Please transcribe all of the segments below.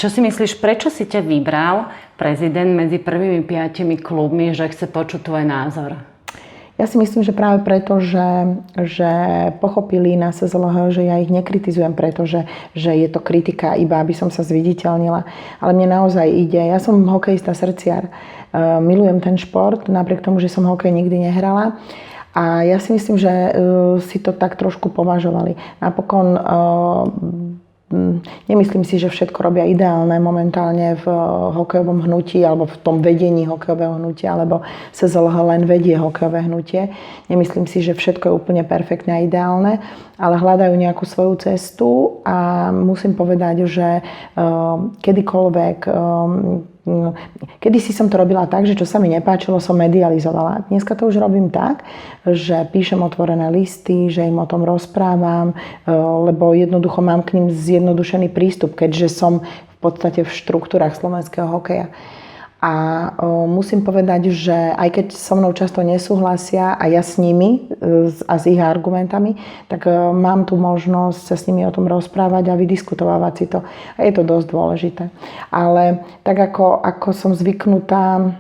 Čo si myslíš, prečo si ťa vybral prezident medzi prvými 5 klubmi, že chce počuť tvoj názor? Ja si myslím, že práve preto, že pochopili na SZLH, že ja ich nekritizujem, pretože je to kritika iba, aby som sa zviditeľnila. Ale mne naozaj ide. Ja som hokejista srdciar. Milujem ten šport, napriek tomu, že som hokej nikdy nehrala. A ja si myslím, že si to tak trošku považovali. Napokon nemyslím si, že všetko robia ideálne momentálne v hokejovom hnutí alebo v tom vedení hokejového hnutia, alebo SZLH len vedie hokejové hnutie. Nemyslím si, že všetko je úplne perfektné a ideálne, ale hľadajú nejakú svoju cestu a musím povedať, že kedykoľvek kedysi som to robila tak, že čo sa mi nepáčilo, som medializovala. Dneska to už robím tak, že píšem otvorené listy, že im o tom rozprávam, lebo jednoducho mám k ním zjednodušený prístup, keďže som v podstate v štruktúrach slovenského hokeja. A musím povedať, že aj keď so mnou často nesúhlasia a ja s nimi a s ich argumentami, tak mám tu možnosť sa s nimi o tom rozprávať a vydiskutovávať si to. A je to dosť dôležité. Ale tak ako som zvyknutá,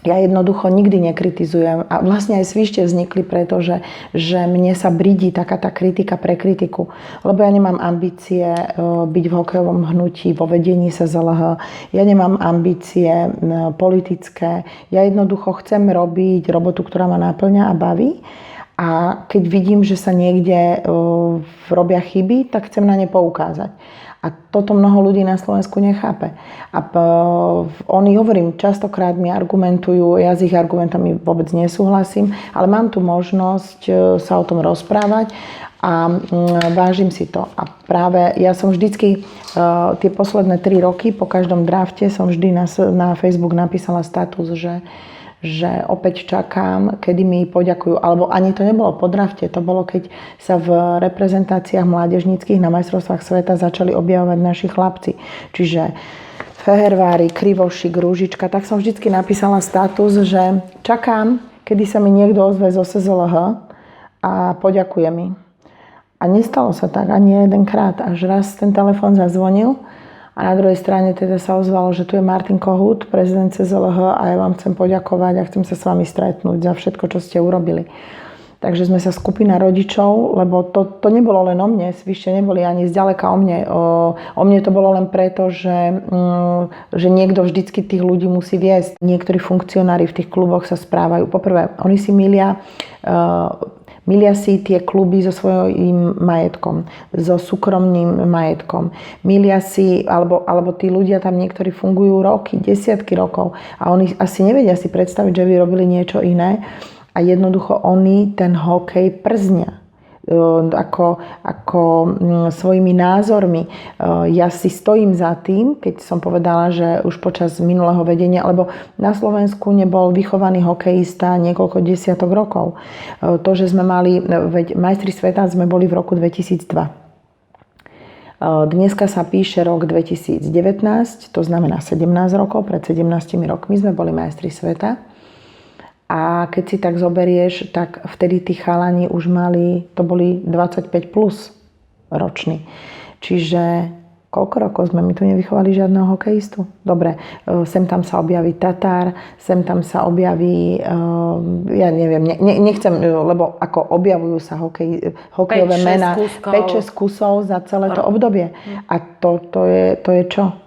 ja jednoducho nikdy nekritizujem. A vlastne aj svište vznikli, pretože že mne sa bridí taká tá kritika pre kritiku. Lebo ja nemám ambície byť v hokejovom hnutí, vo vedení SZLH. Ja nemám ambície politické. Ja jednoducho chcem robiť robotu, ktorá ma naplňa a baví. A keď vidím, že sa niekde robia chyby, tak chcem na ne poukázať. A toto mnoho ľudí na Slovensku nechápe. A oni, hovorím, častokrát mi argumentujú, ja s ich argumentami vôbec nesúhlasím, ale mám tu možnosť sa o tom rozprávať a vážim si to. A práve ja som vždycky, tie posledné 3 roky, po každom drafte som vždy na Facebook napísala status, že opäť čakám, kedy mi poďakujú. Alebo ani to nebolo po drafte, to bolo, keď sa v reprezentáciách mládežníckych na majstrovstvách sveta začali objavovať naši chlapci. Čiže Fehervári, Krivošik, Rúžička, tak som vždycky napísala status, že čakám, kedy sa mi niekto ozve zo SZLH a poďakuje mi. A nestalo sa tak ani jedenkrát, až raz ten telefón zazvonil. A na druhej strane teda sa ozvalo, že tu je Martin Kohút, prezident SZLH a ja vám chcem poďakovať a chcem sa s vami stretnúť za všetko, čo ste urobili. Takže sme sa skupina rodičov, lebo to nebolo len o mne, svište neboli ani zďaleka o mne. O mne to bolo len preto, že niekto vždycky tých ľudí musí viesť. Niektorí funkcionári v tých kluboch sa správajú. Poprvé, oni si milia si tie kluby so svojím majetkom, so súkromným majetkom. Milia si, alebo tí ľudia tam niektorí fungujú roky, desiatky rokov a oni asi nevedia si predstaviť, že by robili niečo iné a jednoducho oni ten hokej prznia. Ako svojimi názormi. Ja si stojím za tým, keď som povedala, že už počas minulého vedenia, lebo na Slovensku nebol vychovaný hokejista niekoľko desiatok rokov. To, že sme mali, veď majstri sveta sme boli v roku 2002. Dneska sa píše rok 2019, to znamená 17 rokov, pred 17 rokmi sme boli majstri sveta. A keď si tak zoberieš, tak vtedy tí chalani už mali, to boli 25 plus roční. Čiže koľko rokov sme my tu nevychovali žiadneho hokejistu? Dobre, sem tam sa objaví Tatár, sem tam sa objaví, ja neviem, nechcem, lebo ako objavujú sa hokejové mená, 5-6 kusov za celé to obdobie. A to je čo?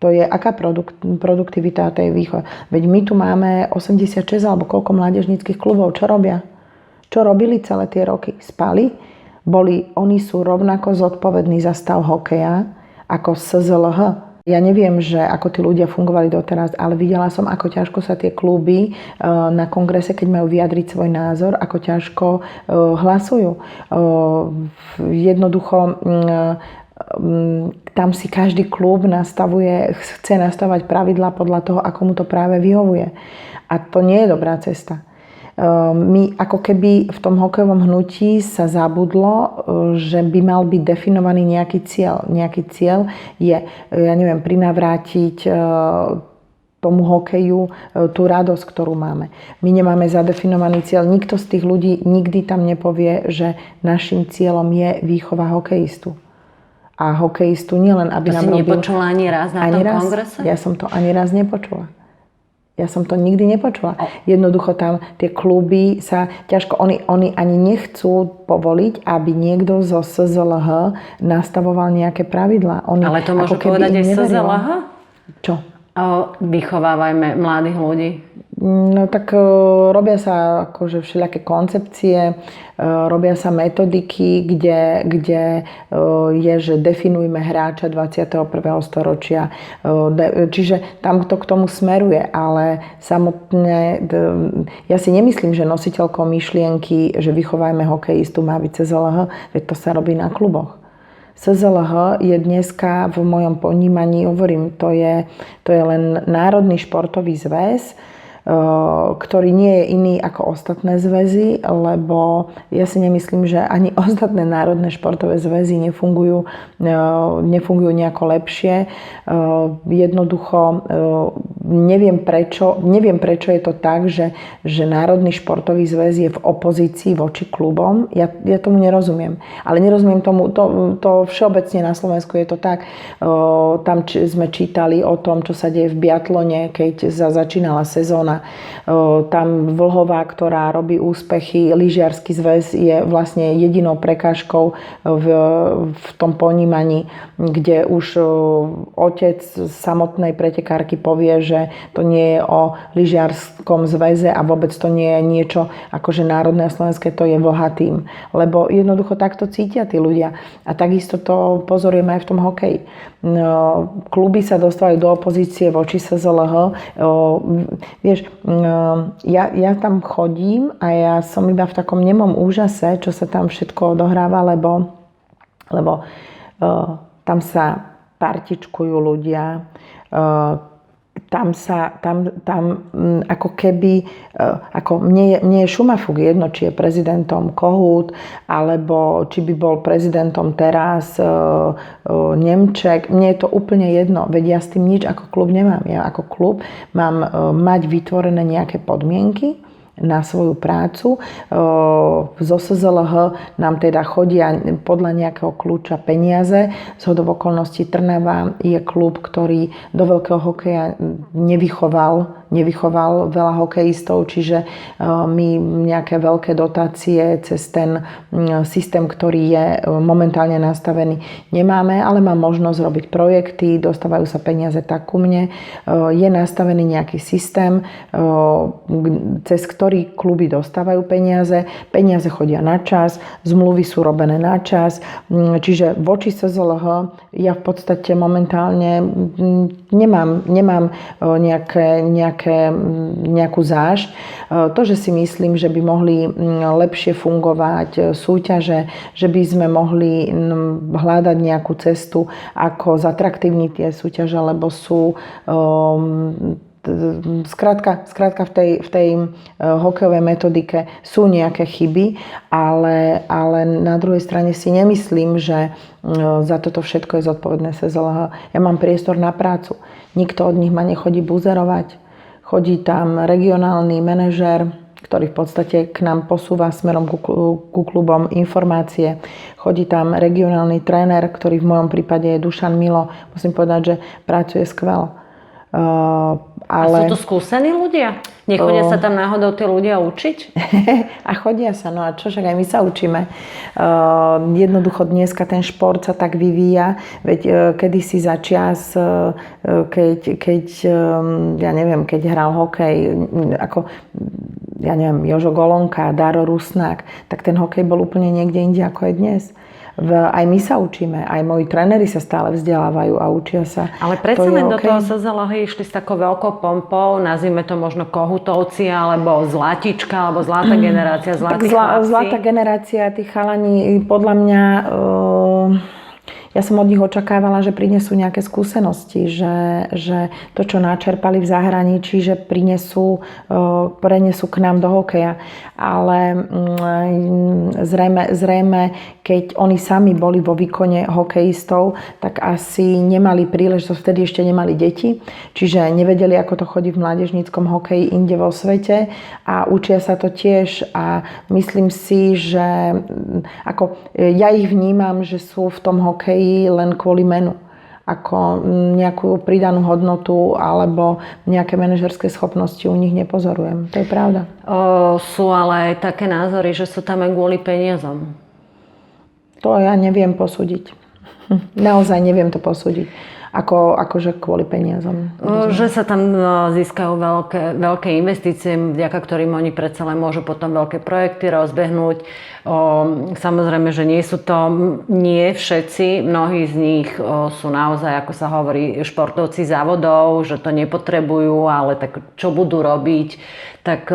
To je aká produktivita tej výchovy. Veď my tu máme 86 alebo koľko mládežníckych klubov. Čo robia? Čo robili celé tie roky? Spali? Oni sú rovnako zodpovední za stav hokeja ako SZLH. Ja neviem, že ako tí ľudia fungovali doteraz, ale videla som, ako ťažko sa tie kluby na kongrese, keď majú vyjadriť svoj názor, ako ťažko hlasujú. Jednoducho tam si každý klub chce nastavovať pravidlá podľa toho, ako mu to práve vyhovuje. A to nie je dobrá cesta. My ako keby v tom hokejovom hnutí sa zabudlo, že by mal byť definovaný nejaký cieľ. Nejaký cieľ je, ja neviem, prinavrátiť tomu hokeju tú radosť, ktorú máme. My nemáme zadefinovaný cieľ. Nikto z tých ľudí nikdy tam nepovie, že našim cieľom je výchova hokejistu. A hokejistu nielen, aby To nám si robil... nepočula ani raz na tom kongrese? Ja som to ani raz nepočula. Ja som to nikdy nepočula. Jednoducho tam tie kluby sa ťažko... Oni ani nechcú povoliť, aby niekto zo SZLH nastavoval nejaké pravidlá. Ale to môžu povedať aj SZLH? Čo? Vychovávajme mladých ľudí. No tak robia sa akože všelijaké koncepcie, robia sa metodiky, kde je, že definujme hráča 21. storočia. Čiže tam to k tomu smeruje, ale samotne ja si nemyslím, že nositeľkou myšlienky, že vychovajme hokejistu má byť CZLH, veď to sa robí na kluboch. SZLH je dneska v mojom ponímaní, hovorím, to je len Národný športový zväz, ktorý nie je iný ako ostatné zväzy, lebo ja si nemyslím, že ani ostatné národné športové zväzy nefungujú nejako lepšie. Jednoducho neviem prečo je to tak, že Národný športový zväz je v opozícii voči klubom. Ja tomu nerozumiem. Ale nerozumiem tomu, to všeobecne na Slovensku je to tak. Tam sme čítali o tom, čo sa deje v biatlone, keď začínala sezóna. Tam Vlhová, ktorá robí úspechy, lyžiarsky zväz je vlastne jedinou prekážkou v tom ponímaní, kde už otec samotnej pretekárky povie, že to nie je o lyžiarskom zväze a vôbec to nie je niečo akože národné a slovenské, to je vlhatým. Lebo jednoducho takto cítia tí ľudia. A takisto to pozorujeme aj v tom hokeji. Kluby sa dostávajú do opozície voči SZLH. Vieš, ja tam chodím a ja som iba v takom nemom úžase, čo sa tam všetko odohráva, lebo tam sa partičkujú ľudia, tam ako keby, ako mne je šumafuk jedno, či je prezidentom Kohút, alebo či by bol prezidentom teraz Nemček. Mne je to úplne jedno, veď ja s tým nič ako klub nemám. Ja ako klub mám mať vytvorené nejaké podmienky na svoju prácu. Zo SZLH nám teda chodia podľa nejakého kľúča peniaze. Zhodou okolností Trnava je klub, ktorý do veľkého hokeja nevychoval veľa hokejistov, čiže my nejaké veľké dotácie cez ten systém, ktorý je momentálne nastavený, nemáme, ale mám možnosť robiť projekty, dostávajú sa peniaze tak ku mne. Je nastavený nejaký systém, cez ktorý kluby dostávajú peniaze. Peniaze chodia na čas, zmluvy sú robené na čas, čiže voči SZLH ja v podstate momentálne nemám nejakú zášť. To, že si myslím, že by mohli lepšie fungovať súťaže, že by sme mohli hľadať nejakú cestu, ako zatraktívniť tie súťaže, lebo sú skrátka v tej hokejovej metodike sú nejaké chyby, ale na druhej strane si nemyslím, že za toto všetko je zodpovedné SZLH. Ja mám priestor na prácu. Nikto od nich ma nechodí buzerovať. Chodí tam regionálny manažér, ktorý v podstate k nám posúva smerom ku klubom informácie. Chodí tam regionálny tréner, ktorý v mojom prípade je Dušan Milo. Musím povedať, že pracuje skvelo. A sú to skúsení ľudia? Nechodia sa tam náhodou tí ľudia učiť? A chodia sa, no a čo, však aj my sa učíme. Jednoducho dneska ten šport sa tak vyvíja, veď kedysi za čas, keď ja neviem, keď hral hokej, ako ja neviem, Jožo Golonka, Daro Rusnák, tak ten hokej bol úplne niekde inde, ako je dnes. Aj my sa učíme, aj moji tréneri sa stále vzdelávajú a učia sa. Ale predsa len do toho SZLH išli s takou veľkou pompou, nazvime to možno Kohutovci, alebo Zlatička, alebo Zlatá generácia, Zlatí chlapci. Zlatá generácia, tí chalani, podľa mňa, ja som od nich očakávala, že prinesú nejaké skúsenosti, že to, čo načerpali v zahraničí, že prenesú k nám do hokeja. Ale zrejme, keď oni sami boli vo výkone hokejistov, tak asi nemali príležitosť, vtedy ešte nemali deti, čiže nevedeli, ako to chodí v mládežníckom hokeji inde vo svete a učia sa to tiež a myslím si, že ako ja ich vnímam, že sú v tom hokeji len kvôli menu. Ako nejakú pridanú hodnotu alebo nejaké manažerské schopnosti u nich nepozorujem. To je pravda. Sú ale aj také názory, že sú tam aj kvôli peniazom. To ja neviem posúdiť. Naozaj neviem to posúdiť. Akože kvôli peniazom. Že sa tam získajú veľké investície, vďaka ktorým oni predsa len môžu potom veľké projekty rozbehnúť. Samozrejme, že nie všetci, mnohí z nich sú naozaj, ako sa hovorí, športovci závodov, že to nepotrebujú, ale tak čo budú robiť, tak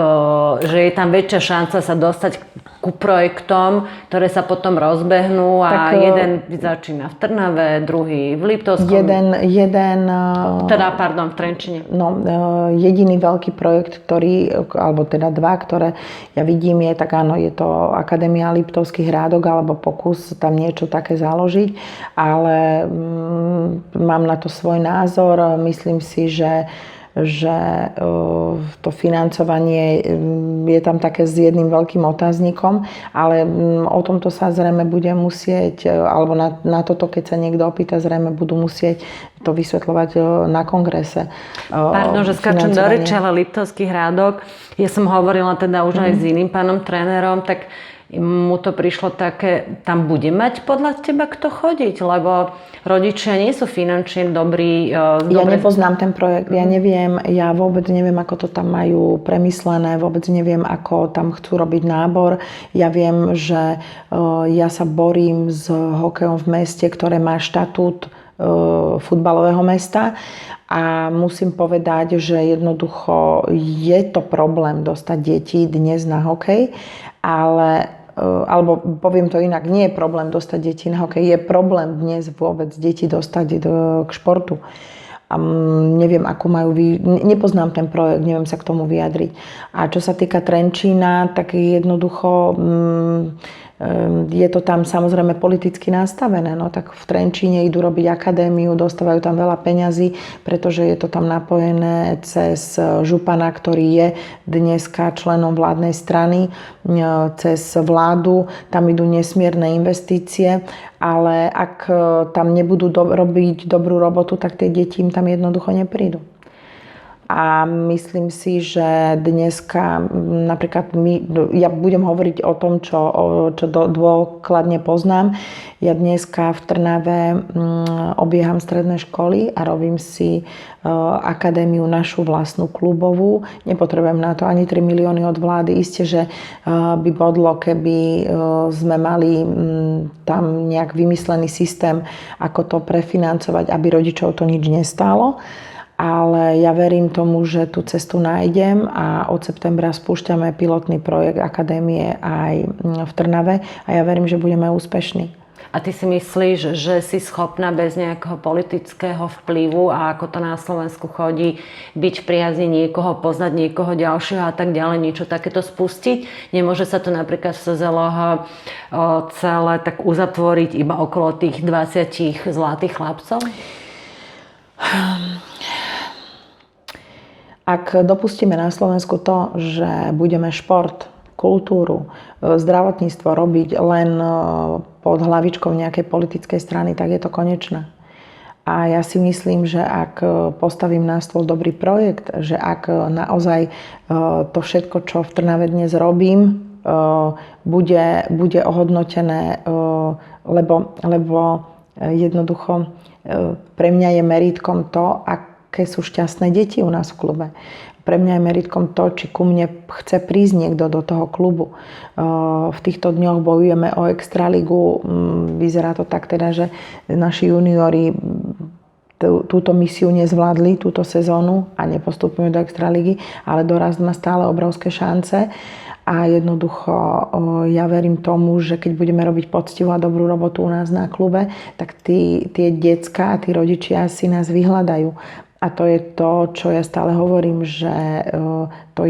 že je tam väčšia šanca sa dostať ku projektom, ktoré sa potom rozbehnú a jeden začína v Trnave, druhý v Liptovskom. V Trenčine. No, jediný veľký projekt, alebo teda dva, ktoré ja vidím, je tak áno, je to Akadémia Liptovských Hrádok, alebo pokus tam niečo také založiť, ale mám na to svoj názor. Myslím si, že to financovanie je tam také s jedným veľkým otáznikom, ale o tomto sa zrejme bude musieť, alebo na toto, keď sa niekto opýta, zrejme budú musieť to vysvetľovať na kongrese. Pardon, že skáčem do reči, ale Liptovských Hrádok, ja som hovorila teda už aj s iným pánom trénerom, tak mu to prišlo také, tam bude mať podľa teba kto chodiť, lebo rodičia nie sú finančne dobrí. Ja nepoznám ten projekt, ja vôbec neviem, ako to tam majú premyslené, vôbec neviem, ako tam chcú robiť nábor. Ja viem, že ja sa borím s hokejom v meste, ktoré má štatút futbalového mesta a musím povedať, že jednoducho je to problém dostať deti dnes na hokej, alebo poviem to inak, nie je problém dostať deti na hokej, je problém dnes vôbec deti dostať k športu. A neviem, ako nepoznám ten projekt, neviem sa k tomu vyjadriť. A čo sa týka Trenčína, tak jednoducho je to tam samozrejme politicky nastavené. No tak v Trenčíne idú robiť akadémiu, dostávajú tam veľa peňazí, pretože je to tam napojené cez župana, ktorý je dneska členom vládnej strany, cez vládu. Tam idú nesmierne investície, ale ak tam nebudú robiť dobrú robotu, tak tie deti im tam jednoducho neprídu. A myslím si, že dneska napríklad ja budem hovoriť o tom, čo dôkladne poznám. Ja dneska v Trnave obieham stredné školy a robím si akadémiu našu vlastnú klubovú. Nepotrebujem na to ani 3 milióny od vlády. Isté, že by bodlo, keby sme mali tam nejak vymyslený systém, ako to prefinancovať, aby rodičov to nič nestálo. Ale ja verím tomu, že tú cestu nájdem a od septembra spúšťame pilotný projekt akadémie aj v Trnave a ja verím, že budeme úspešní. A ty si myslíš, že si schopná bez nejakého politického vplyvu a ako to na Slovensku chodí, byť v priazni niekoho, poznať niekoho ďalšieho a tak ďalej, niečo takéto spustiť? Nemôže sa to napríklad v SZLH celé tak uzatvoriť iba okolo tých 20 zlatých chlapcov? Ak dopustíme na Slovensku to, že budeme šport, kultúru, zdravotníctvo robiť len pod hlavičkou nejakej politickej strany, tak je to konečné. A ja si myslím, že ak postavím na stôl dobrý projekt, že ak naozaj to všetko, čo v Trnave dnes robím, bude ohodnotené, lebo jednoducho pre mňa je merítkom to, aké sú šťastné deti u nás v klube. Pre mňa je meritkom to, či ku mne chce prísť niekto do toho klubu. V týchto dňoch bojujeme o extraligu. Vyzerá to tak teda, že naši juniori túto misiu nezvládli, túto sezónu a nepostupujeme do extraligy, ale dorast má stále obrovské šance. A jednoducho ja verím tomu, že keď budeme robiť poctivú a dobrú robotu u nás na klube, tak tie decká a tí rodičia si nás vyhľadajú. A to je to, čo ja stále hovorím, že to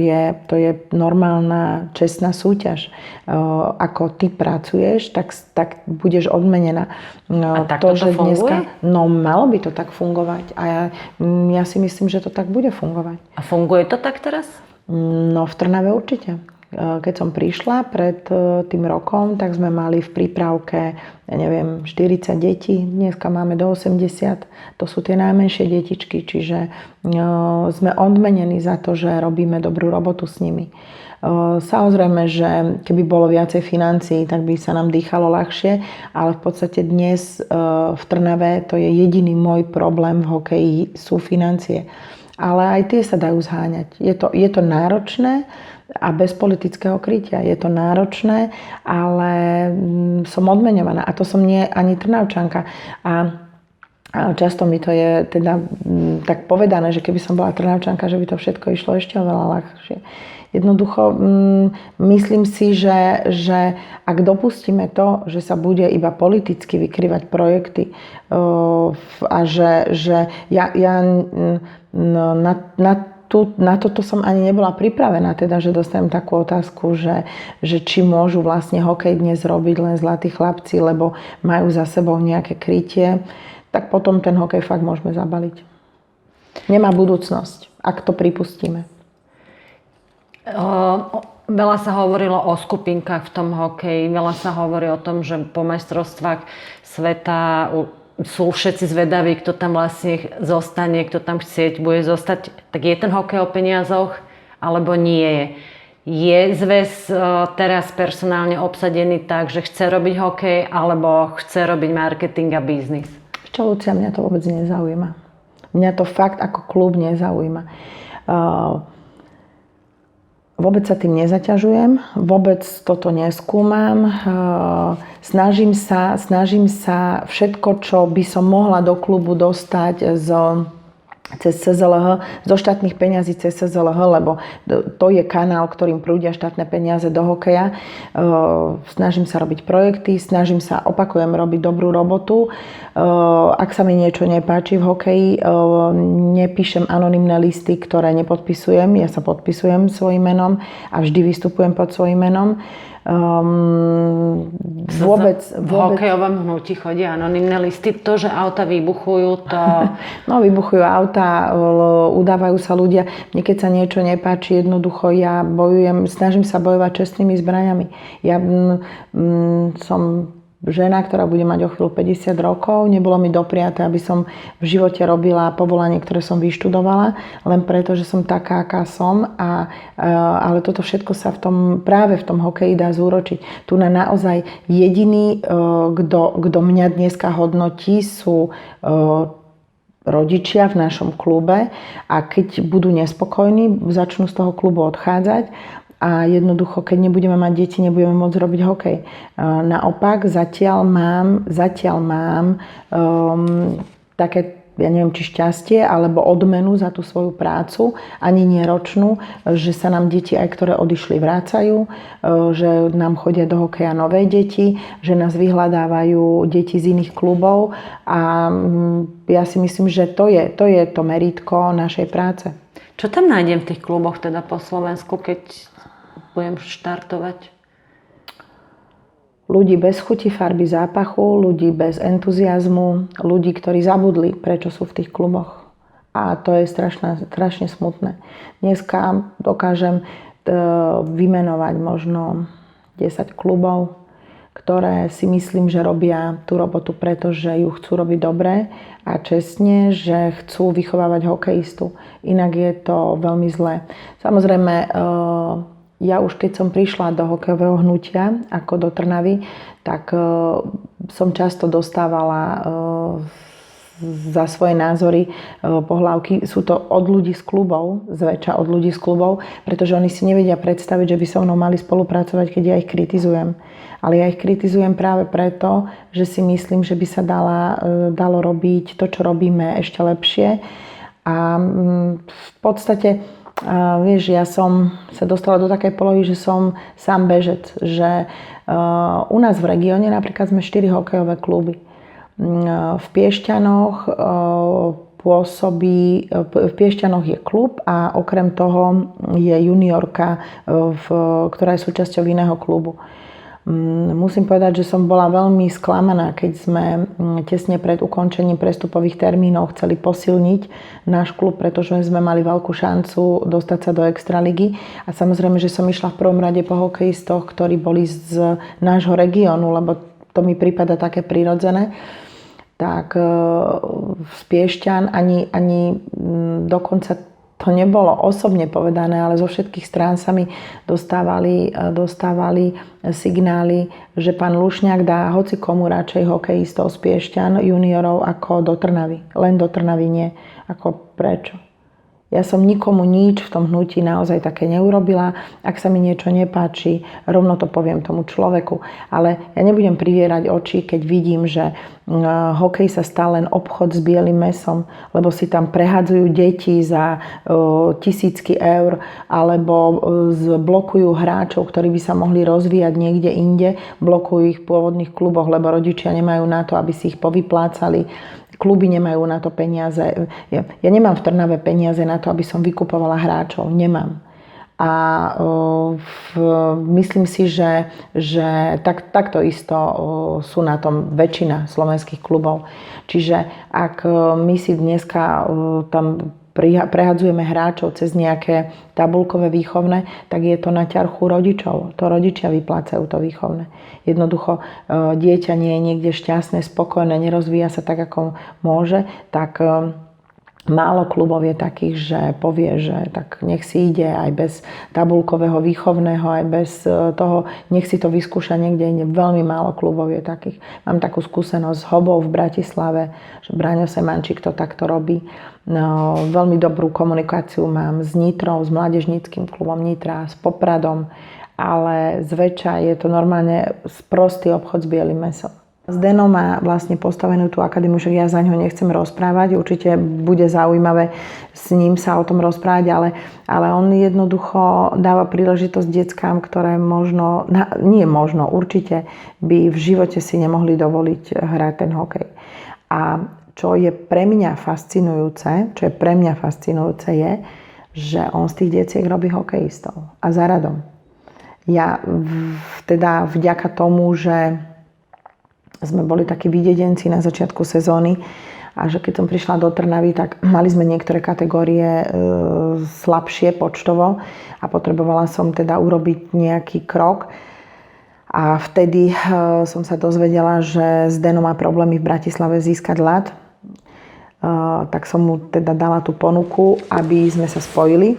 je normálna, čestná súťaž. Ako ty pracuješ, tak budeš odmenená. A tak to funguje? No, malo by to tak fungovať. A ja si myslím, že to tak bude fungovať. A funguje to tak teraz? No, v Trnave určite. Keď som prišla pred tým rokom, tak sme mali v prípravke, 40 detí. Dneska máme do 80. To sú tie najmenšie detičky, čiže sme odmenení za to, že robíme dobrú robotu s nimi. Samozrejme, že keby bolo viacej financií, tak by sa nám dýchalo ľahšie, ale v podstate dnes v Trnave to je jediný môj problém v hokeji, sú financie. Ale aj tie sa dajú zháňať. Je to náročné, a bez politického krytia. Je to náročné, ale som odmeňovaná. A to som nie ani Trnavčanka. A často mi to je teda tak povedané, že keby som bola Trnavčanka, že by to všetko išlo ešte oveľa ľahšie. Jednoducho myslím si, že ak dopustíme to, že sa bude iba politicky vykrývať projekty a že na toto som ani nebola pripravená, teda, že dostanem takú otázku, že či môžu vlastne hokej dnes robiť len zlatí chlapci, lebo majú za sebou nejaké krytie, tak potom ten hokej fakt môžeme zabaliť. Nemá budúcnosť, ak to pripustíme. Veľa sa hovorilo o skupinkách v tom hokeji, veľa sa hovorí o tom, že po majstrovstvách sveta sú všetci zvedaví, kto tam vlastne zostane, kto tam bude zostať. Tak je ten hokej o peniazoch, alebo nie je? Je zväz teraz personálne obsadený tak, že chce robiť hokej, alebo chce robiť marketing a biznis? Čo, Lucia, mňa to vôbec nezaujíma. Mňa to fakt ako klub nezaujíma. Vôbec sa tým nezaťažujem, vôbec toto neskúmam. Snažím sa všetko, čo by som mohla do klubu dostať cez CZLH, zo štátnych peňazí cez CZLH, lebo to je kanál, ktorým prúdia štátne peniaze do hokeja. Snažím sa robiť projekty, snažím sa, opakujem, robiť dobrú robotu. Ak sa mi niečo nepáči v hokeji, nepíšem anonymné listy, ktoré nepodpisujem. Ja sa podpisujem svojím menom a vždy vystupujem pod svojím menom. V hokejovom hnutí chodia anonymné listy. To, že auta vybuchujú, to... No, vybuchujú auta, udávajú sa ľudia. Mne keď sa niečo nepáči, jednoducho ja bojujem, snažím sa bojovať čestnými zbraňami. Ja som žena, ktorá bude mať o chvíľu 50 rokov. Nebolo mi dopriaté, aby som v živote robila povolanie, ktoré som vyštudovala, len preto, že som taká, aká som. Ale toto všetko sa práve v tom hokeji dá zúročiť. Tu naozaj jediný, kto mňa dneska hodnotí, sú rodičia v našom klube a keď budú nespokojní, začnú z toho klubu odchádzať. A jednoducho, keď nebudeme mať deti, nebudeme môcť robiť hokej. Naopak, zatiaľ mám také, ja neviem, či šťastie, alebo odmenu za tú svoju prácu, ani nie ročnú, že sa nám deti, aj ktoré odišli, vrácajú, že nám chodia do hokeja nové deti, že nás vyhľadávajú deti z iných klubov a ja si myslím, že to je to merítko našej práce. Čo tam nájdem v tých kluboch teda po Slovensku, keď budem štartovať? Ľudí bez chuti, farby, zápachu, ľudí bez entuziazmu, ľudí, ktorí zabudli, prečo sú v tých kluboch. A to je strašne smutné. Dneska dokážem vymenovať možno 10 klubov, ktoré si myslím, že robia tú robotu, pretože ju chcú robiť dobre a čestne, že chcú vychovávať hokejistu. Inak je to veľmi zlé. Samozrejme, ja už keď som prišla do hokejového hnutia, ako do Trnavy, tak som často dostávala za svoje názory pohlávky. Sú to od ľudí z klubov, zväčša od ľudí z klubov, pretože oni si nevedia predstaviť, že by so mnou mali spolupracovať, keď ja ich kritizujem. Ale ja ich kritizujem práve preto, že si myslím, že by sa dalo robiť to, čo robíme, ešte lepšie. A v podstate, vieš, ja som sa dostala do takej polohy, že som sám bežec. Že u nás v regióne napríklad sme 4 hokejové kluby. V Piešťanoch pôsobí, v Piešťanoch je klub a okrem toho je juniorka, ktorá je súčasťou iného klubu. Musím povedať, že som bola veľmi sklamaná, keď sme tesne pred ukončením prestupových termínov chceli posilniť náš klub, pretože sme mali veľkú šancu dostať sa do extraligy. A samozrejme, že som išla v prvom rade po hokejistoch, ktorí boli z nášho regiónu, lebo to mi prípada také prirodzené. Tak z Piešťan ani dokonca to nebolo osobne povedané, ale zo všetkých strán sa mi dostávali signály, že pán Lušňák dá hoci komu radšej hokejistov z Piešťan, juniorov, ako do Trnavy. Len do Trnavy nie. Ako prečo? Ja som nikomu nič v tom hnutí naozaj také neurobila. Ak sa mi niečo nepáči, rovno to poviem tomu človeku. Ale ja nebudem privierať oči, keď vidím, že hokej sa stal len obchod s bielým mäsom, lebo si tam prehadzujú deti za tisícky eur, alebo blokujú hráčov, ktorí by sa mohli rozvíjať niekde inde, blokujú ich v pôvodných kluboch, lebo rodičia nemajú na to, aby si ich povyplácali. Kluby nemajú na to peniaze. Ja nemám v Trnave peniaze na to, aby som vykupovala hráčov. Nemám. A myslím si, že takto isto sú na tom väčšina slovenských klubov. Čiže ak my si dneska tam prehadzujeme hráčov cez nejaké tabuľkové výchovné, tak je to na ťarchu rodičov. To rodičia vyplácajú to výchovné. Jednoducho dieťa nie je niekde šťastné, spokojné, nerozvíja sa tak, ako môže, tak málo klubov je takých, že povie, že tak nech si ide aj bez tabuľkového výchovného, aj bez toho, nech si to vyskúša niekde inde. Veľmi málo klubov je takých. Mám takú skúsenosť s Hobou v Bratislave, že Braňo Semančík to takto robí. No, veľmi dobrú komunikáciu mám s Nitrou, s mládežníckym klubom Nitra, s Popradom, ale zväčša je to normálne sprostý obchod s bielým mäsom. Zdeno má vlastne postavenú tú akadémiu, že ja za ňo nechcem rozprávať, určite bude zaujímavé s ním sa o tom rozprávať, ale on jednoducho dáva príležitosť deckám, ktoré určite by v živote si nemohli dovoliť hrať ten hokej. A čo je pre mňa fascinujúce je, že on z tých deciek robí hokejistov a za radom. Ja teda vďaka tomu, že sme boli takí videdenci na začiatku sezóny a že keď som prišla do Trnavy, tak mali sme niektoré kategórie slabšie počtovo a potrebovala som teda urobiť nejaký krok. A vtedy som sa dozvedela, že Zdeno má problémy v Bratislave získať ľad. Tak som mu teda dala tú ponuku, aby sme sa spojili.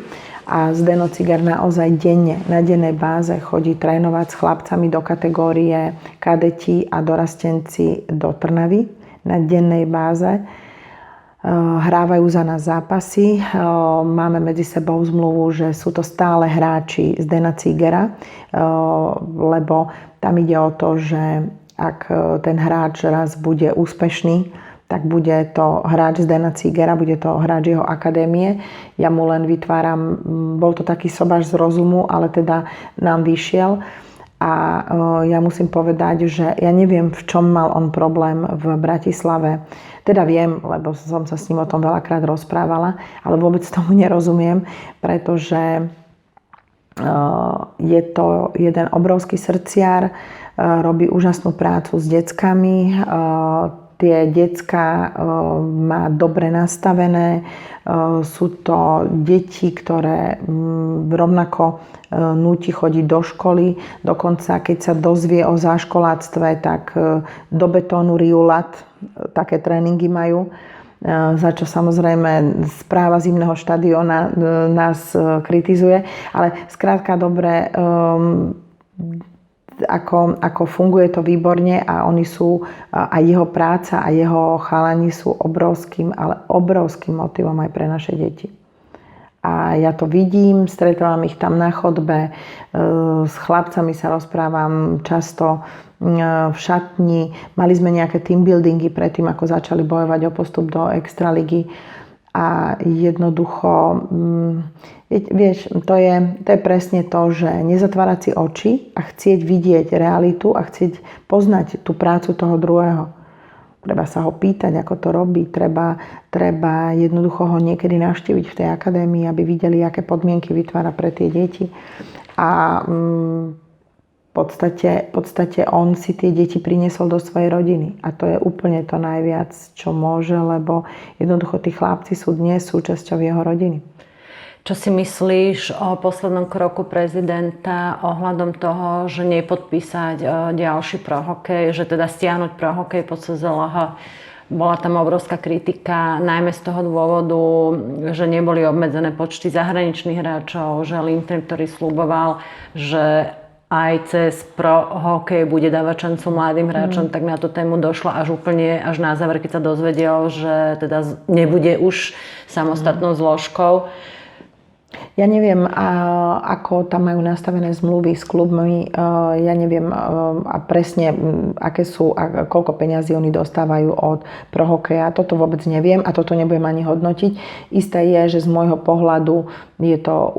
A Zdeno Cigar naozaj denne, na dennej báze chodí trénovať s chlapcami do kategórie kadeti a dorastenci do Trnavy na dennej báze. Hrávajú za nás zápasy. Máme medzi sebou zmluvu, že sú to stále hráči Zdena Cigara, lebo tam ide o to, že ak ten hráč raz bude úspešný, tak bude to hráč Zdena Cigara, bude to hráč jeho akadémie. Ja mu len vytváram, bol to taký sobáš z rozumu, ale teda nám vyšiel. A ja musím povedať, že ja neviem, v čom mal on problém v Bratislave. Teda viem, lebo som sa s ním o tom veľakrát rozprávala, ale vôbec tomu nerozumiem, pretože je to jeden obrovský srdciar, robí úžasnú prácu s deckami, tie decká má dobre nastavené, sú to deti, ktoré rovnako núti chodiť do školy. Dokonca, keď sa dozvie o záškoláctve, tak do betónu rijú ľad, také tréningy majú. Za čo samozrejme správa zimného štadióna nás kritizuje. Ale skrátka dobre, ako funguje to výborne a oni sú, a jeho práca a jeho chalani sú obrovským motivom aj pre naše deti. A ja to vidím, stretávam ich tam na chodbe, s chlapcami sa rozprávam často v šatni. Mali sme nejaké team buildingy predtým, ako začali bojovať o postup do extraligy. A jednoducho, vieš, to je presne to, že nezatvárať si oči a chcieť vidieť realitu a chcieť poznať tú prácu toho druhého. Treba sa ho pýtať, ako to robí. Treba jednoducho ho niekedy navštíviť v tej akadémii, aby videli, aké podmienky vytvára pre tie deti. A v podstate on si tie deti priniesol do svojej rodiny. A to je úplne to najviac, čo môže, lebo jednoducho tí chlapci sú dnes súčasťou jeho rodiny. Čo si myslíš o poslednom kroku prezidenta ohľadom toho, že nepodpísať ďalší prohokej, že teda stiahnuť prohokej pod SZLH? Bola tam obrovská kritika, najmä z toho dôvodu, že neboli obmedzené počty zahraničných hráčov, že Lindgren, ktorý sľuboval, že aj cez prohokej bude dávať šancu mladým hráčom, tak na tú tému došlo až na záver, keď sa dozvedel, že teda nebude už samostatnou zložkou. Ja neviem, ako tam majú nastavené zmluvy s klubmi, ja neviem a presne, aké sú a koľko peňazí oni dostávajú od prohokeja. Toto vôbec neviem a toto nebudem ani hodnotiť. Isté je, že z môjho pohľadu je to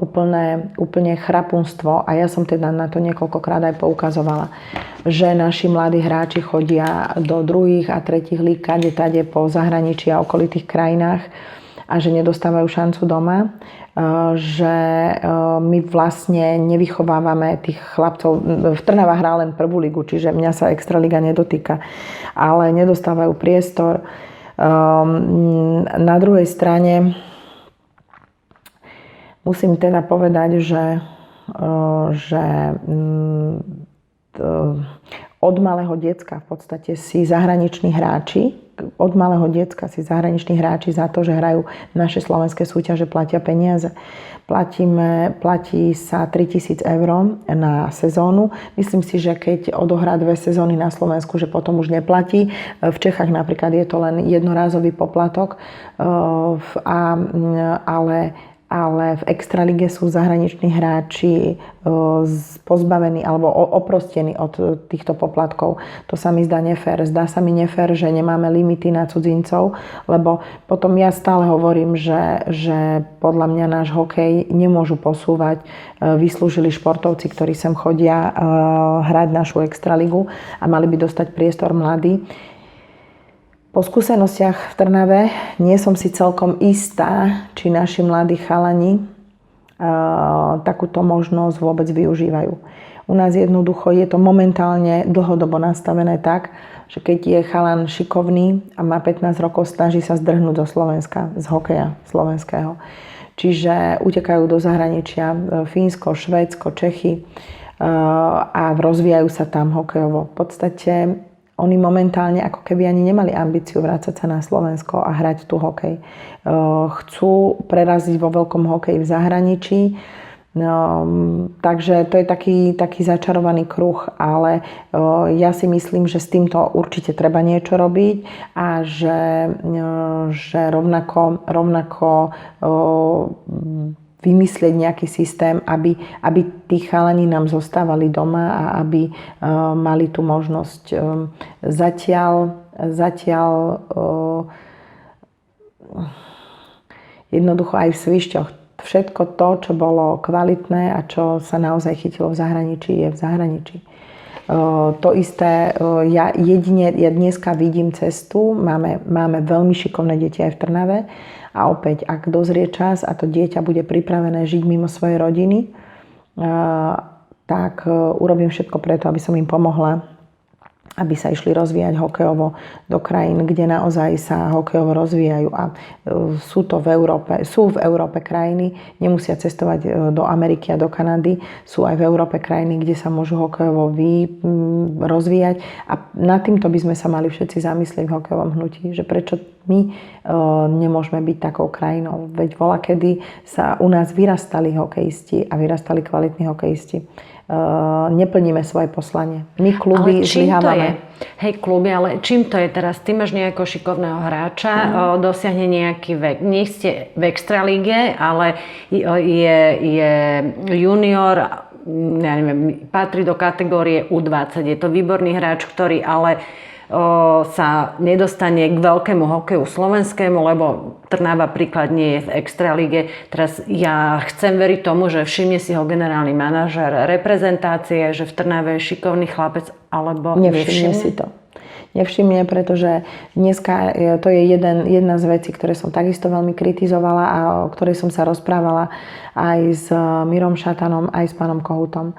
úplne chrapunstvo a ja som teda na to niekoľkokrát aj poukazovala, že naši mladí hráči chodia do druhých a tretích líg kade-tade po zahraničí a okolitých krajinách a že nedostávajú šancu doma. Že my vlastne nevychovávame tých chlapcov. V Trnava hrá len prvú ligu, čiže mňa sa extraliga nedotýka, ale nedostávajú priestor. Na druhej strane musím teda povedať, že od malého decka v podstate si zahraniční hráči za to, že hrajú naše slovenské súťaže, platia peniaze. Platí sa 3 000 eur na sezónu. Myslím si, že keď odohrá 2 sezóny na Slovensku, že potom už neplatí. V Čechách napríklad je to len jednorázový poplatok, ale v extralige sú zahraniční hráči pozbavení alebo oprostení od týchto poplatkov. To sa mi zdá nefér. Zdá sa mi nefér, že nemáme limity na cudzincov, lebo potom ja stále hovorím, že podľa mňa náš hokej nemôžu posúvať vyslúžili športovci, ktorí sem chodia hrať našu extraligu a mali by dostať priestor mladí. Po skúsenostiach v Trnave nie som si celkom istá, či naši mladí chalani takúto možnosť vôbec využívajú. U nás jednoducho je to momentálne dlhodobo nastavené tak, že keď je chalan šikovný a má 15 rokov, snaží sa zdrhnúť do Slovenska, z hokeja slovenského. Čiže utekajú do zahraničia, Fínsko, Švédsko, Čechy a rozvíjajú sa tam hokejovo. V podstate oni momentálne ako keby ani nemali ambíciu vrácať sa na Slovensko a hrať tu hokej. Chcú preraziť vo veľkom hokeji v zahraničí. Takže to je taký začarovaný kruh, ale ja si myslím, že s týmto určite treba niečo robiť a že rovnako vymyslieť nejaký systém, aby tí chalani nám zostávali doma a aby mali tú možnosť zatiaľ jednoducho aj v Svišťoch. Všetko to, čo bolo kvalitné a čo sa naozaj chytilo v zahraničí, je v zahraničí. To isté, ja dneska vidím cestu, máme veľmi šikovné deti aj v Trnave a opäť, ak dozrie čas a to dieťa bude pripravené žiť mimo svojej rodiny, tak urobím všetko preto, aby som im pomohla, aby sa išli rozvíjať hokejovo do krajín, kde naozaj sa hokejovo rozvíjajú. A sú v Európe krajiny, nemusia cestovať do Ameriky a do Kanady, sú aj v Európe krajiny, kde sa môžu hokejovo rozvíjať. A nad týmto by sme sa mali všetci zamyslieť v hokejovom hnutí, že prečo my nemôžeme byť takou krajinou. Veď volakedy sa u nás vyrastali hokejisti a vyrastali kvalitní hokejisti. Neplníme svoje poslanie. My kluby zlyhávame. Hej, kluby, ale čím to je teraz? Ty máš nejakého šikovného hráča, dosiahne nejaký vek. Nie ste v extralíge, ale je junior, ja neviem, patrí do kategórie U20. Je to výborný hráč, ktorý ale sa nedostane k veľkému hokeju slovenskému, lebo Trnava príklad nie je v extralíge. Teraz ja chcem veriť tomu, že všimne si ho generálny manažér reprezentácie, že v Trnave je šikovný chlapec, alebo nevšimne si to. Nevšimne, pretože dneska to je jedna z vecí, ktoré som takisto veľmi kritizovala a o ktorej som sa rozprávala aj s Mirom Šatanom, aj s pánom Kohutom.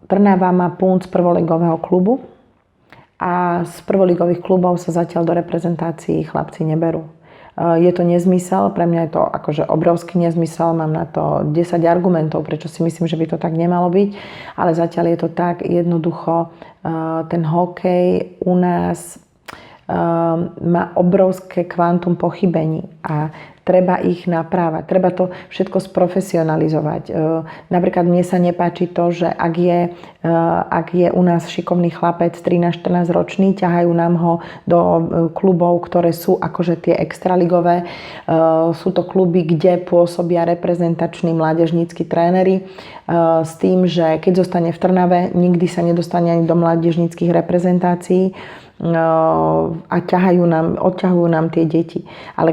Trnava má punc prvoligového klubu a z prvoligových klubov sa zatiaľ do reprezentácií chlapci neberú. Je to nezmysel, pre mňa je to akože obrovský nezmysel, mám na to 10 argumentov, prečo si myslím, že by to tak nemalo byť, ale zatiaľ je to tak, jednoducho ten hokej u nás má obrovské kvantum pochybení a treba ich naprávať. Treba to všetko sprofesionalizovať. Napríklad mne sa nepáči to, že ak je u nás šikovný chlapec 13-14 ročný, ťahajú nám ho do klubov, ktoré sú akože tie extraligové. Sú to kluby, kde pôsobia reprezentační mládežnícki tréneri s tým, že keď zostane v Trnave, nikdy sa nedostane ani do mládežníckych reprezentácií a odťahujú nám tie deti. Ale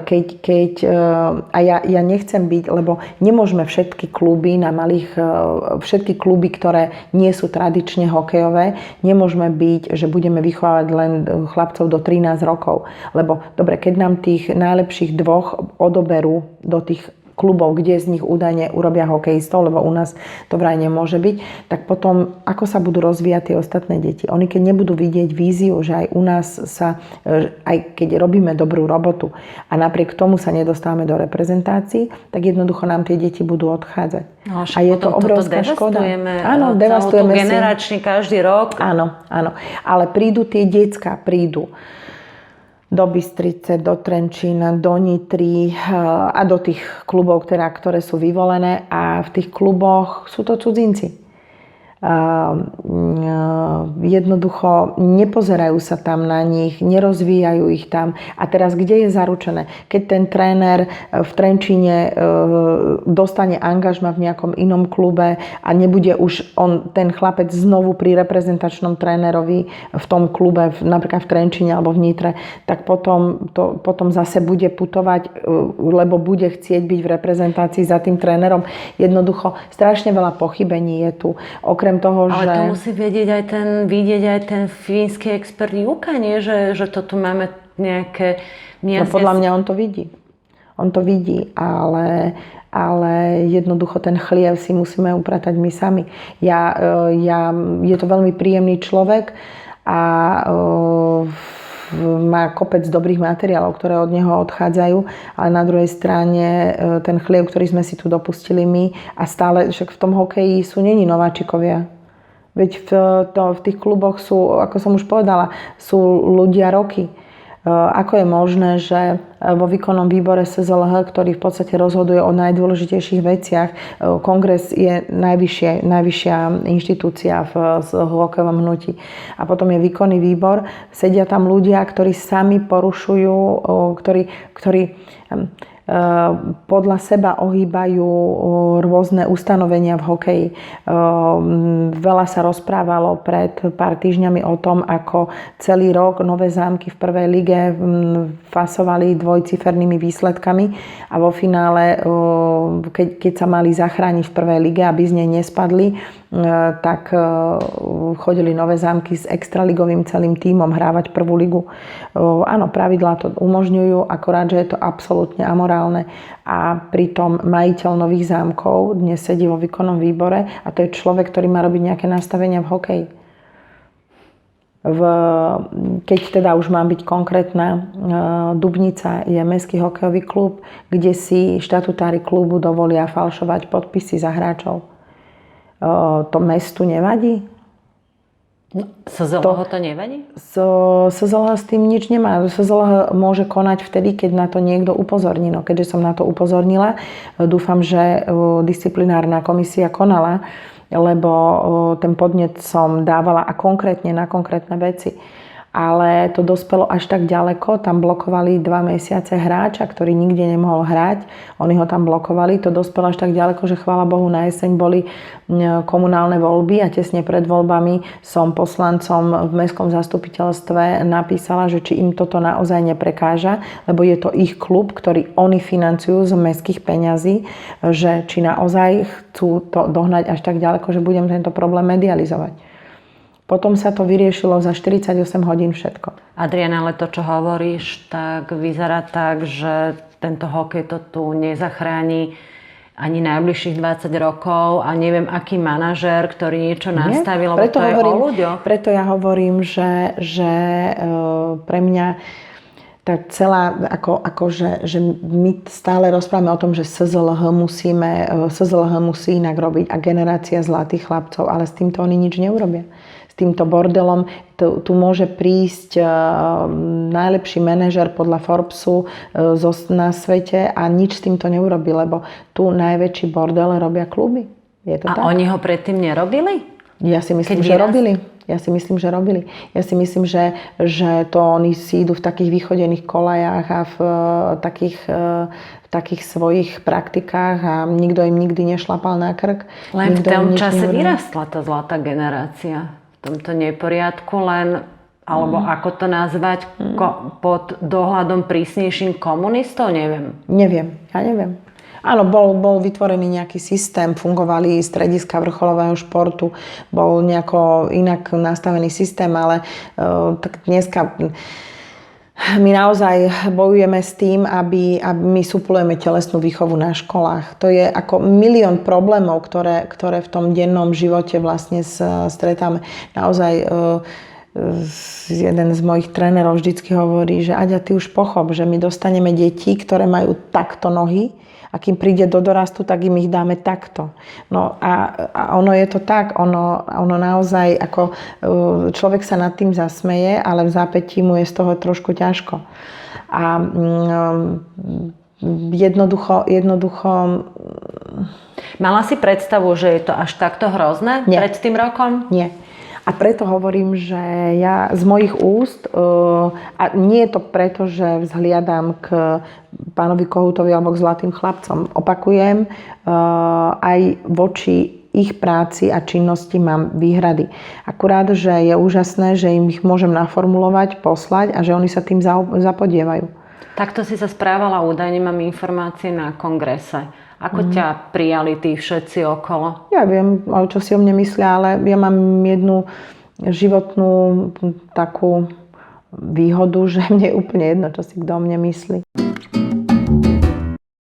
ja nechcem byť, lebo nemôžeme všetky kluby, ktoré nie sú tradične hokejové, nemôžeme byť, že budeme vychovávať len chlapcov do 13 rokov. Lebo dobre, keď nám tých najlepších dvoch odoberú do tých klubov, kde z nich údajne urobia hokejistov, lebo u nás to vraj nemôže byť, tak potom ako sa budú rozvíjať tie ostatné deti? Oni keď nebudú vidieť víziu, že aj u nás aj keď robíme dobrú robotu a napriek tomu sa nedostávame do reprezentácií, tak jednoducho nám tie deti budú odchádzať. No, a je to obrovská škoda. Áno, devastujeme generačne každý rok. Áno. Ale prídu tie decká, do Bystrice, do Trenčína, do Nitry a do tých klubov, ktoré sú vyvolené a v tých kluboch sú to cudzinci. Jednoducho nepozerajú sa tam na nich, nerozvíjajú ich tam. A teraz kde je zaručené? Keď ten tréner v Trenčíne dostane angažma v nejakom inom klube a nebude už ten chlapec znovu pri reprezentačnom trénerovi v tom klube, napríklad v Trenčíne alebo v Nitre, tak potom zase bude putovať, lebo bude chcieť byť v reprezentácii za tým trénerom. Jednoducho strašne veľa pochybení je tu. Okrem toho, ale to musí vidieť aj ten fínsky expert Jukka, nie? Že to tu máme nejaké... No podľa mňa on to vidí. On to vidí, ale jednoducho ten chliev si musíme upratať my sami. Je to veľmi príjemný človek a má kopec dobrých materiálov, ktoré od neho odchádzajú, ale na druhej strane ten chliev, ktorý sme si tu dopustili my a stále, však v tom hokeji sú neni nováčikovia. Veď v tých kluboch sú, ako som už povedala, sú ľudia roky. Ako je možné, že vo výkonnom výbore SZLH, ktorý v podstate rozhoduje o najdôležitejších veciach, kongres je najvyššia inštitúcia v hokejovom hnutí. A potom je výkonný výbor, sedia tam ľudia, ktorí sami porušujú, ktorí podľa seba ohýbajú rôzne ustanovenia v hokeji. Veľa sa rozprávalo pred pár týždňami o tom, ako celý rok Nové Zámky v prvej lige fasovali dvojcifernými výsledkami a vo finále, keď sa mali zachrániť v prvej lige, aby z nej nespadli, tak chodili Nové Zámky s extraligovým celým tímom hrávať prvú ligu. Áno, pravidlá to umožňujú, akorát, že je to absolútne amorálne. A pritom majiteľ Nových Zámkov dnes sedí vo výkonnom výbore a to je človek, ktorý má robiť nejaké nastavenia v hokeji. Keď teda už má byť konkrétna, Dubnica je mestský hokejový klub, kde si štatutári klubu dovolia falšovať podpisy za hráčov. To mestu nevadí? No, SZLH to nevadí? SZLH s tým nič nemá. SZLH môže konať vtedy, keď na to niekto upozorní. No, keďže som na to upozornila, dúfam, že disciplinárna komisia konala, lebo ten podnet som dávala a konkrétne na konkrétne veci. Ale to dospelo až tak ďaleko, tam blokovali 2 mesiace hráča, ktorý nikde nemohol hrať. Oni ho tam blokovali, to dospelo až tak ďaleko, že chvála Bohu na jeseň boli komunálne voľby a tesne pred voľbami som poslancom v mestskom zastupiteľstve napísala, že či im toto naozaj neprekáža, lebo je to ich klub, ktorý oni financujú z mestských peňazí, že či naozaj chcú to dohnať až tak ďaleko, že budem tento problém medializovať. Potom sa to vyriešilo za 48 hodín všetko. Adriana, ale to, čo hovoríš, tak vyzerá tak, že tento hokej to tu nezachráni ani najbližších 20 rokov a neviem, aký manažér, ktorý niečo nastavil, lebo to je o ľuďoch. Preto ja hovorím, že pre mňa tá celá, že my stále rozprávame o tom, že SZLH musí inak robiť a generácia zlatých chlapcov, ale s týmto oni nič neurobia. S týmto bordelom tu môže prísť najlepší manažer podľa Forbesu na svete a nič s týmto neurobí, lebo tu najväčší bordel robia kluby. Je to a tak? oni ho predtým nerobili? Ja si myslím, že robili. Ja si myslím, že to oni si idú v takých vychodených kolajách a v takých svojich praktikách a nikto im nikdy nešlapal na krk. Len v tom čase vyrastla tá zlatá generácia. V tomto neporiadku len, alebo ako to nazvať, pod dohľadom prísnejším komunistov, neviem. Ja neviem. Áno, bol vytvorený nejaký systém, fungovali strediska vrcholového športu, bol nejako inak nastavený systém, ale tak dneska my naozaj bojujeme s tým, aby my suplujeme telesnú výchovu na školách. To je ako milión problémov, ktoré v tom dennom živote vlastne stretáme. Naozaj jeden z mojich trénerov vždycky hovorí, že Aďa, ty už pochop, že my dostaneme deti, ktoré majú takto nohy, a kým príde do dorastu, tak im ich dáme takto. No a ono je to tak, ono naozaj, ako človek sa nad tým zasmeje, ale v zápätí mu je z toho trošku ťažko. A jednoducho... Mala si predstavu, že je to až takto hrozné pred tým rokom? Nie. A preto hovorím, že ja z mojich úst, a nie je to preto, že vzhliadam k pánovi Kohútovi alebo k zlatým chlapcom, opakujem, aj voči ich práci a činnosti mám výhrady. Akurát, že je úžasné, že im ich môžem naformulovať, poslať a že oni sa tým zapodievajú. Takto si sa správala údajne, mám informácie na kongrese. Ako ťa prijali tí všetci okolo? Ja viem, čo si o mne myslia, ale ja mám jednu životnú takú výhodu, že mne je úplne jedno, čo si kto o mne myslí.